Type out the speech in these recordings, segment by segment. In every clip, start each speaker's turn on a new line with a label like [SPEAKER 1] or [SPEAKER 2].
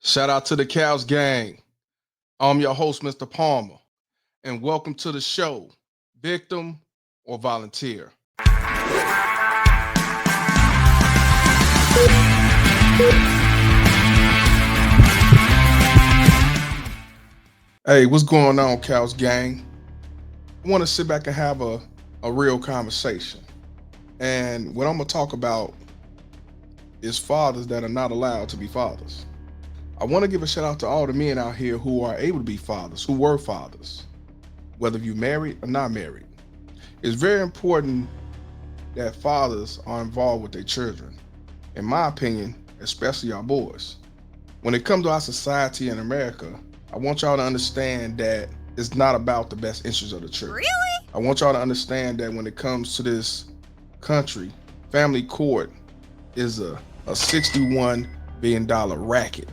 [SPEAKER 1] Shout out to the Cows Gang. I'm your host, Mr. Palmer, and welcome to the show, Victim or Volunteer. Hey, what's going on, Cows Gang? I want to sit back and have a real conversation. And what I'm going to talk about is fathers that are not allowed to be fathers. I want to give a shout out to all the men out here who are able to be fathers, who were fathers, whether you're married or not married. It's very important that fathers are involved with their children, in my opinion, especially our boys. When it comes to our society in America, I want y'all to understand that it's not about the best interests of the children.
[SPEAKER 2] Really?
[SPEAKER 1] I want y'all to understand that when it comes to this country, family court is a $61 billion racket.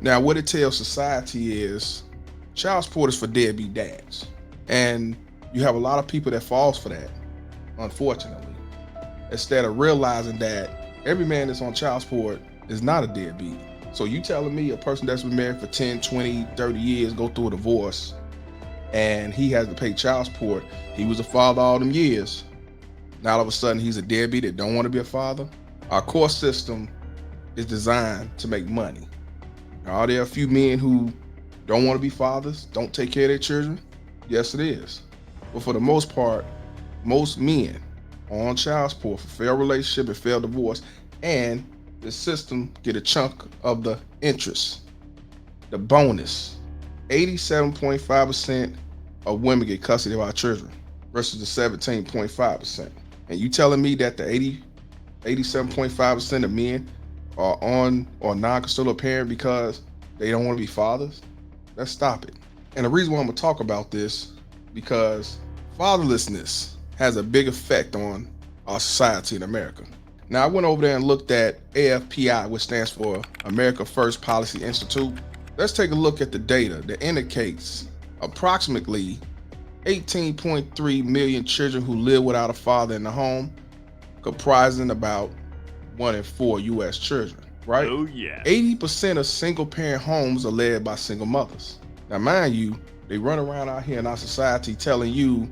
[SPEAKER 1] Now, what it tells society is child support is for deadbeat dads. And you have a lot of people that falls for that, unfortunately. Instead of realizing that every man that's on child support is not a deadbeat. So you telling me a person that's been married for 10, 20, 30 years, go through a divorce, and he has to pay child support. He was a father all them years. Now all of a sudden he's a deadbeat that don't want to be a father. Our court system is designed to make money. Now, are there a few men who don't want to be fathers, don't take care of their children? Yes, it is. But for the most part, most men are on child support for failed relationship and failed divorce, and the system get a chunk of the interest, the bonus. 87.5% of women get custody of our children versus the 17.5%. And you telling me that the 87.5% of men are on or non-custodial parent because they don't want to be fathers? Let's stop it. And the reason why I'm going to talk about this, because fatherlessness has a big effect on our society in America. Now, I went over there and looked at AFPI, which stands for America First Policy Institute. Let's take a look at the data that indicates approximately 18.3 million children who live without a father in the home, comprising about 1 in 4 U.S. children, right?
[SPEAKER 3] Oh, yeah.
[SPEAKER 1] 80% of single-parent homes are led by single mothers. Now, mind you, they run around out here in our society telling you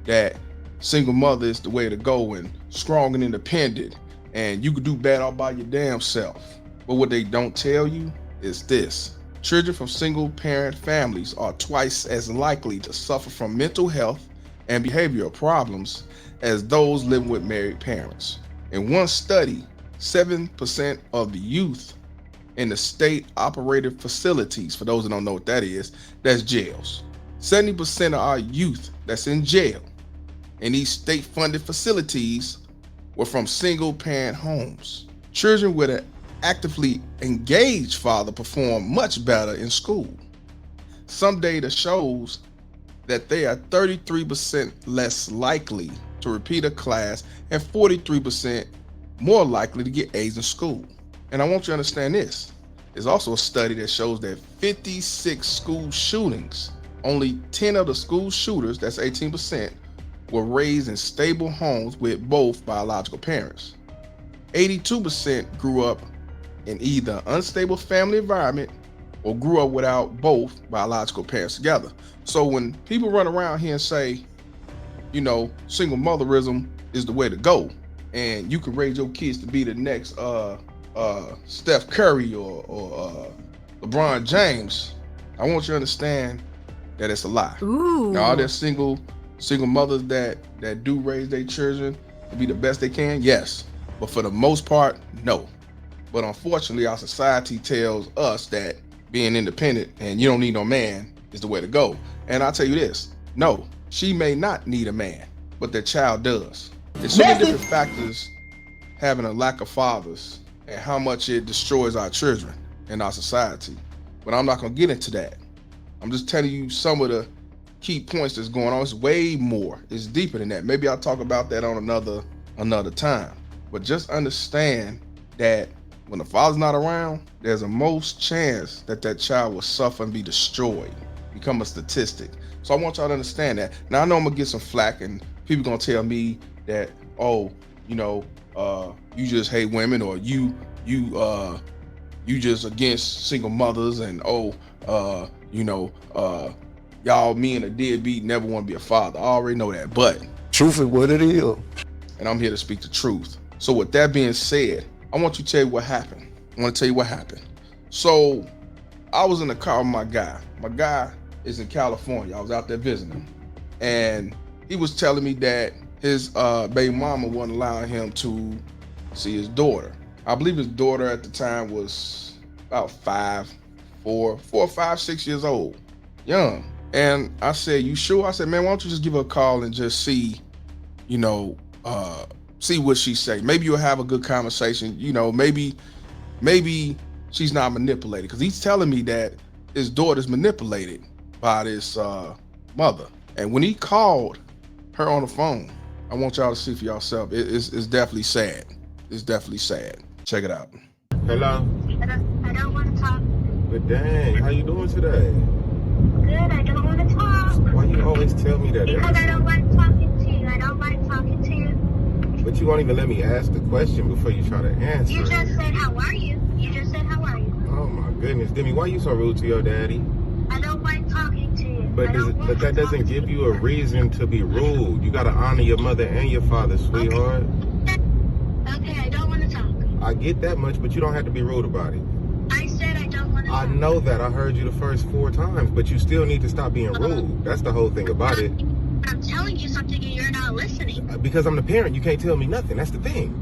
[SPEAKER 1] that single mother is the way to go and strong and independent, and you could do bad all by your damn self. But what they don't tell you is this. Children from single-parent families are twice as likely to suffer from mental health and behavioral problems as those living with married parents. In one study, 7% of the youth in the state-operated facilities, for those that don't know what that is, that's jails. 70% of our youth that's in jail in these state-funded facilities were from single-parent homes. Children with an actively engaged father perform much better in school. Some data shows that they are 33% less likely to repeat a class and 43% more likely to get A's in school. And I want you to understand this. There's also a study that shows that 56 school shootings, only 10 of the school shooters, that's 18%, were raised in stable homes with both biological parents. 82% grew up in either unstable family environment or grew up without both biological parents together. So when people run around here and say, you know, single motherism is the way to go, and you can raise your kids to be the next Steph Curry or LeBron James, I want you to understand that it's a lie.
[SPEAKER 2] Ooh.
[SPEAKER 1] Now, are there single mothers that do raise their children to be the best they can? Yes. But for the most part, no. But unfortunately, our society tells us that being independent and you don't need no man is the way to go. And I'll tell you this, no, she may not need a man, but the child does. There's so many different factors having a lack of fathers and how much it destroys our children and our society. But I'm not gonna get into that. I'm just telling you some of the key points that's going on. It's way more, it's deeper than that. Maybe I'll talk about that on another time. But just understand that when the father's not around, there's a most chance that that child will suffer and be destroyed, become a statistic. So I want y'all to understand that. Now, I know I'm gonna get some flack and people gonna tell me that, oh, you know, you just hate women, or you you just against single mothers and y'all, me and a deadbeat never want to be a father. I already know that, but
[SPEAKER 2] truth is what it is.
[SPEAKER 1] And I'm here to speak the truth. So with that being said, I want you to tell you what happened. I want to tell you what happened. So I was in the car with my guy. My guy is in California. I was out there visiting him. And he was telling me that his baby mama wasn't allowing him to see his daughter. I believe his daughter at the time was about 4, 5, 6 years old, young. And I said, you sure? I said, man, why don't you just give her a call and just see, see what she say. Maybe you'll have a good conversation. Maybe she's not manipulated, because he's telling me that his daughter's manipulated by this mother. And when he called her on the phone, I want y'all to see for yourself. It's definitely sad. It's definitely sad. Check it out.
[SPEAKER 3] Hello?
[SPEAKER 4] I don't want to talk.
[SPEAKER 3] But dang, how you doing today?
[SPEAKER 4] Good, I don't want to talk.
[SPEAKER 3] Why you always tell me that?
[SPEAKER 4] Because I don't like talking to you. I don't like talking to you.
[SPEAKER 3] But you won't even let me ask the question before you try to answer.
[SPEAKER 4] You just said, how are you? You just said, how are you?
[SPEAKER 3] Oh my goodness. Demi, why you so rude to your daddy?
[SPEAKER 4] I don't like talking to you.
[SPEAKER 3] But that doesn't give you a reason to be rude. You gotta honor your mother and your father, sweetheart.
[SPEAKER 4] Okay, I don't want to talk.
[SPEAKER 3] I get that much, but you don't have to be rude about it.
[SPEAKER 4] I said I don't want to talk.
[SPEAKER 3] I know that. I heard you the first 4 times, but you still need to stop being rude. That's the whole thing about it.
[SPEAKER 4] I'm telling you something and you're not listening.
[SPEAKER 3] Because I'm the parent, you can't tell me nothing. That's the thing.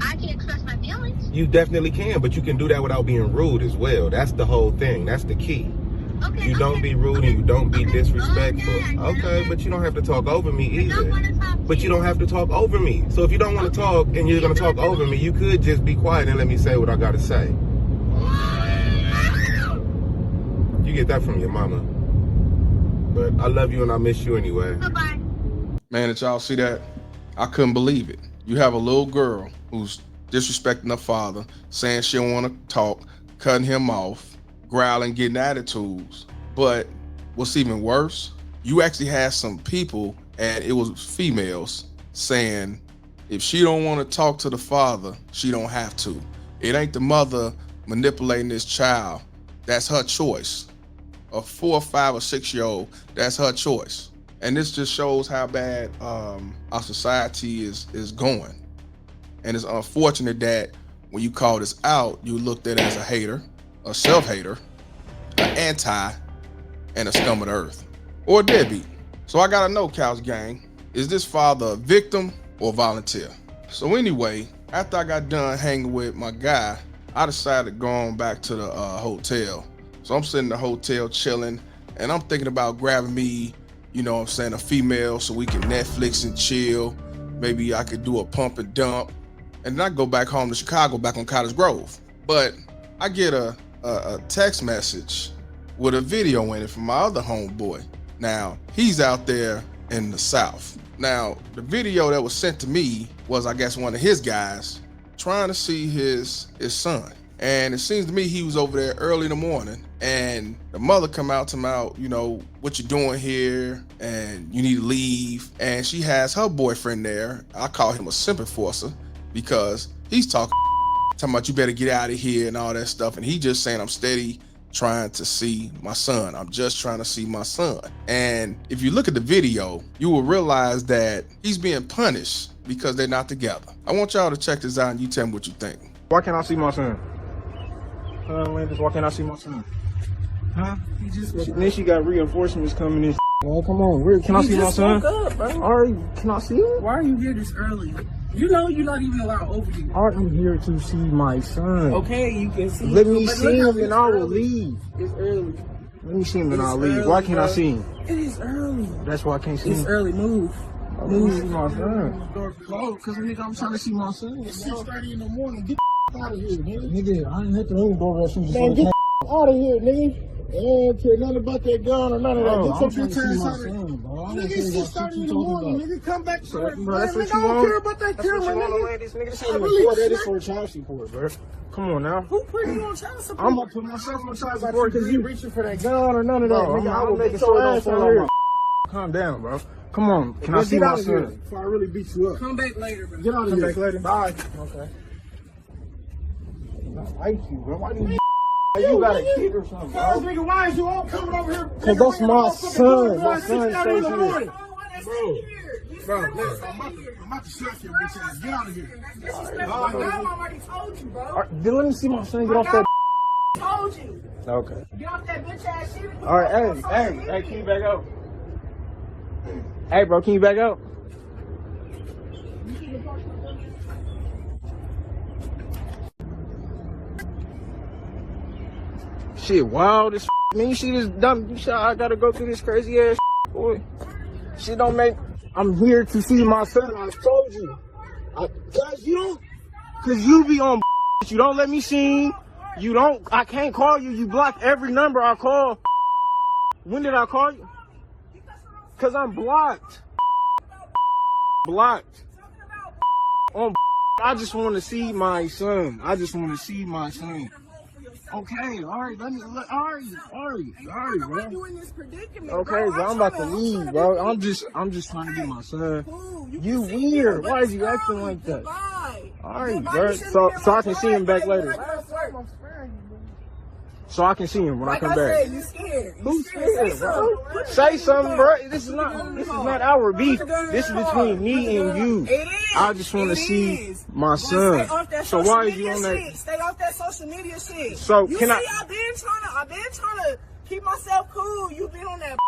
[SPEAKER 4] I can express my feelings.
[SPEAKER 3] You definitely can, but you can do that without being rude as well. That's the whole thing. That's the key.
[SPEAKER 4] Okay,
[SPEAKER 3] You don't be rude and you don't be disrespectful. Okay, but you don't have to talk over me
[SPEAKER 4] I don't
[SPEAKER 3] either.
[SPEAKER 4] want to talk.
[SPEAKER 3] But you don't have to talk over me. So if you don't want to talk and you're going to talk over me, you could just be quiet and let me say what I got to say. You get that from your mama. But I love you and I miss you anyway.
[SPEAKER 4] Bye-bye.
[SPEAKER 1] Man, did y'all see that? I couldn't believe it. You have a little girl who's disrespecting her father, saying she don't want to talk, cutting him off, growling, getting attitudes. But what's even worse, you actually had some people, and it was females, saying if she don't want to talk to the father, she don't have to. It ain't the mother manipulating this child. That's her choice. A 4, 5, or 6-year-old, that's her choice. And this just shows how bad our society is going. And it's unfortunate that when you call this out, you looked at it as a hater, a self-hater, an anti, and a scum of the earth, or a deadbeat. So I gotta know, Couch Gang, is this father a victim or volunteer? So anyway, after I got done hanging with my guy, I decided to go on back to the hotel. So I'm sitting in the hotel chilling, and I'm thinking about grabbing me, a female, so we can Netflix and chill. Maybe I could do a pump and dump, and then I go back home to Chicago, back on Cottage Grove. But I get a text message with a video in it from my other homeboy. Now, he's out there in the South. Now, the video that was sent to me was, I guess, one of his guys trying to see his son. And it seems to me he was over there early in the morning, and the mother come out to him out, what you doing here, and you need to leave. And she has her boyfriend there. I call him a simp enforcer, because he's talking about you better get out of here and all that stuff. And he just saying, I'm steady trying to see my son. I'm just trying to see my son. And if you look at the video, you will realize that he's being punished because they're not together. I want y'all to check this out and you tell me what you think.
[SPEAKER 5] Why can't I see my son? Landis, why can't I see my son? Huh? Then she got reinforcements coming in. Man, come on, where can I see my son?
[SPEAKER 6] Up, bro.
[SPEAKER 5] All right, can I see him?
[SPEAKER 6] Why are you here this early? You know you're not even allowed over here.
[SPEAKER 5] All right, I'm here to see my son.
[SPEAKER 6] Okay, you can see
[SPEAKER 5] Let
[SPEAKER 6] him.
[SPEAKER 5] me
[SPEAKER 6] but
[SPEAKER 5] see
[SPEAKER 6] look,
[SPEAKER 5] him and I will leave.
[SPEAKER 6] It's early.
[SPEAKER 5] Let me see him and
[SPEAKER 6] It's
[SPEAKER 5] I'll leave.
[SPEAKER 6] early,
[SPEAKER 5] Why can't I
[SPEAKER 6] bro.
[SPEAKER 5] see him?
[SPEAKER 6] It is early.
[SPEAKER 5] That's why I can't see
[SPEAKER 6] It's
[SPEAKER 5] him.
[SPEAKER 6] early. Move.
[SPEAKER 5] Let me see my son.
[SPEAKER 6] No, because nigga, I'm trying to see my son.
[SPEAKER 5] It's 6:30 in the morning. Get the out of here, nigga. Nigga, I ain't hit the ring doorbell. Man, get the out of here, nigga. I don't care nothing about that gun or none of that. Get your bitch ass out of here. Nigga, it's 6:30 in the morning, nigga. Come back to it. Bro, that's what you want? I don't care about that camera, nigga. This ain't report that is for child support, bro. Come on now.
[SPEAKER 6] Who put you on child support?
[SPEAKER 5] I'm gonna put myself on child support because you reaching for that gun or none of that. Nigga, I will make sure don't fall on my. Calm down, bro. Come on. Can I see my son? Before I really beat you up.
[SPEAKER 6] Come back later, bro.
[SPEAKER 5] Get out of here. Come back later. Bye. Okay. like you, bro. Why do you got a kid or something, bro? Nigga, why is you all coming over here? Cause that's my son. My son stays here. Bro, listen, I'm about to shut your bitch ass. Get out of here.
[SPEAKER 6] I already told you, bro.
[SPEAKER 5] Then let me see my son get off that.
[SPEAKER 6] Told you.
[SPEAKER 5] Okay.
[SPEAKER 6] Get off that bitch ass shit.
[SPEAKER 5] All right, hey, can you back up? Hey, bro, can you back up? Shit, wild as man. You see this dumb? You see I gotta go through this crazy ass boy. Shit don't make. I'm here to see my son. I told you. Cause you be on. You don't let me sing. You don't. I can't call you. You block every number I call. When did I call you? Cause I'm blocked. Blocked. On. I just want to see my son. Okay, all right, all right, bro. Okay, bro, I'm about to leave, bro. I'm just trying to get my son. You weird. Why is you acting like that? All right, bro. So I can see him back later. So I can see him when I come back.
[SPEAKER 6] You scared.
[SPEAKER 5] Who's scared, bro? Say something, bro. This is not our beef. This is between me and you. I just want to see my son. So why is you on that?
[SPEAKER 6] Stay off that social media shit.
[SPEAKER 5] So
[SPEAKER 6] you
[SPEAKER 5] can
[SPEAKER 6] see, I've been trying to keep myself cool. You been on that,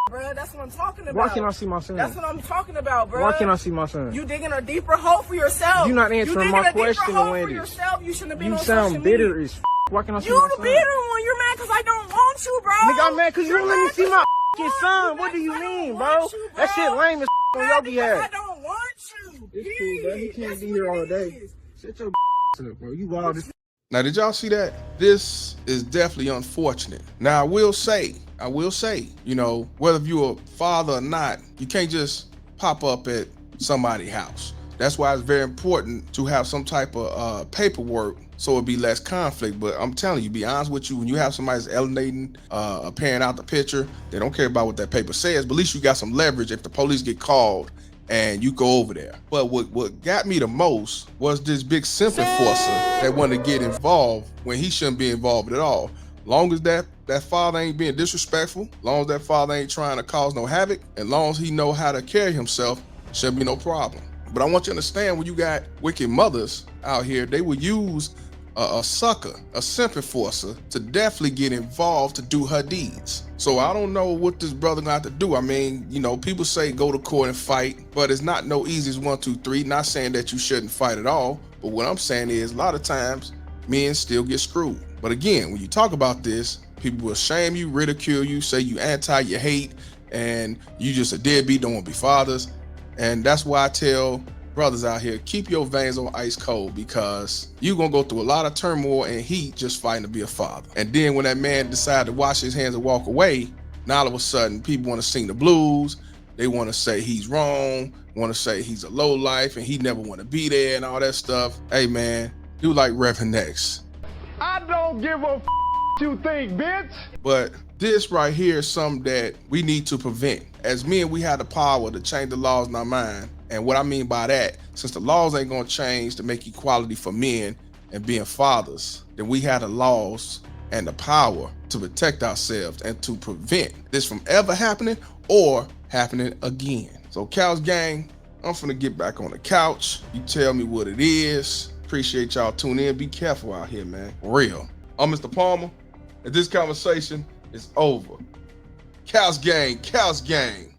[SPEAKER 6] bro. That's what I'm talking about.
[SPEAKER 5] Why can't I see my son?
[SPEAKER 6] That's what I'm talking about, bro.
[SPEAKER 5] Why can't I see my son?
[SPEAKER 6] You digging a deeper hole for yourself.
[SPEAKER 5] You're not answering my question,
[SPEAKER 6] Wendy. You shouldn't have been on social media.
[SPEAKER 5] You sound bitter as Why can't I see my son?
[SPEAKER 6] You the bitter one. You're mad because I don't want you, bro.
[SPEAKER 5] Nigga, I'm mad because you don't let me see my son. What do you mean, bro? That shit lame as on your behalf.
[SPEAKER 6] I don't want you.
[SPEAKER 5] It's cool, bro. He can't be here all day. Shut your up, bro. You wild as.
[SPEAKER 1] Now, did y'all see that? This is definitely unfortunate. Now, I will say, you know, whether you're a father or not, you can't just pop up at somebody's house. That's why it's very important to have some type of paperwork so it'll be less conflict. But I'm telling you, be honest with you, when you have somebody that's alienating a parent out the picture, they don't care about what that paper says, but at least you got some leverage if the police get called and you go over there. But what got me the most was this big simp enforcer that wanted to get involved when he shouldn't be involved at all. Long as that father ain't being disrespectful, long as that father ain't trying to cause no havoc, and long as he know how to carry himself, shouldn't be no problem. But I want you to understand, when you got wicked mothers out here, they will use a sucker, a simp enforcer, to definitely get involved to do her deeds. So I don't know what this brother gonna have to do. I mean, you know, people say go to court and fight, but it's not no easy as 1, 2, 3. Not saying that you shouldn't fight at all, but what I'm saying is a lot of times men still get screwed. But again, when you talk about this, people will shame you, ridicule you, say you anti, you hate, and you just a deadbeat, don't want to be fathers. And that's why I tell brothers out here, keep your veins on ice cold, because you're gonna go through a lot of turmoil and heat just fighting to be a father. And then when that man decide to wash his hands and walk away, now all of a sudden people want to sing the blues. They want to say he's wrong, want to say he's a low life and he never want to be there and all that stuff. Hey man, do like Reverend X.
[SPEAKER 2] I don't give a you think, bitch.
[SPEAKER 1] But this right here is something that we need to prevent. As men, we have the power to change the laws in our mind. And what I mean by that, since the laws ain't gonna change to make equality for men and being fathers, then we have the laws and the power to protect ourselves and to prevent this from ever happening or happening again. So Couch Gang, I'm finna get back on the couch. You tell me what it is. Appreciate y'all tuning in. Be careful out here, man. For real. I'm Mr. Palmer, and this conversation is over. Couch Gang, Couch Gang.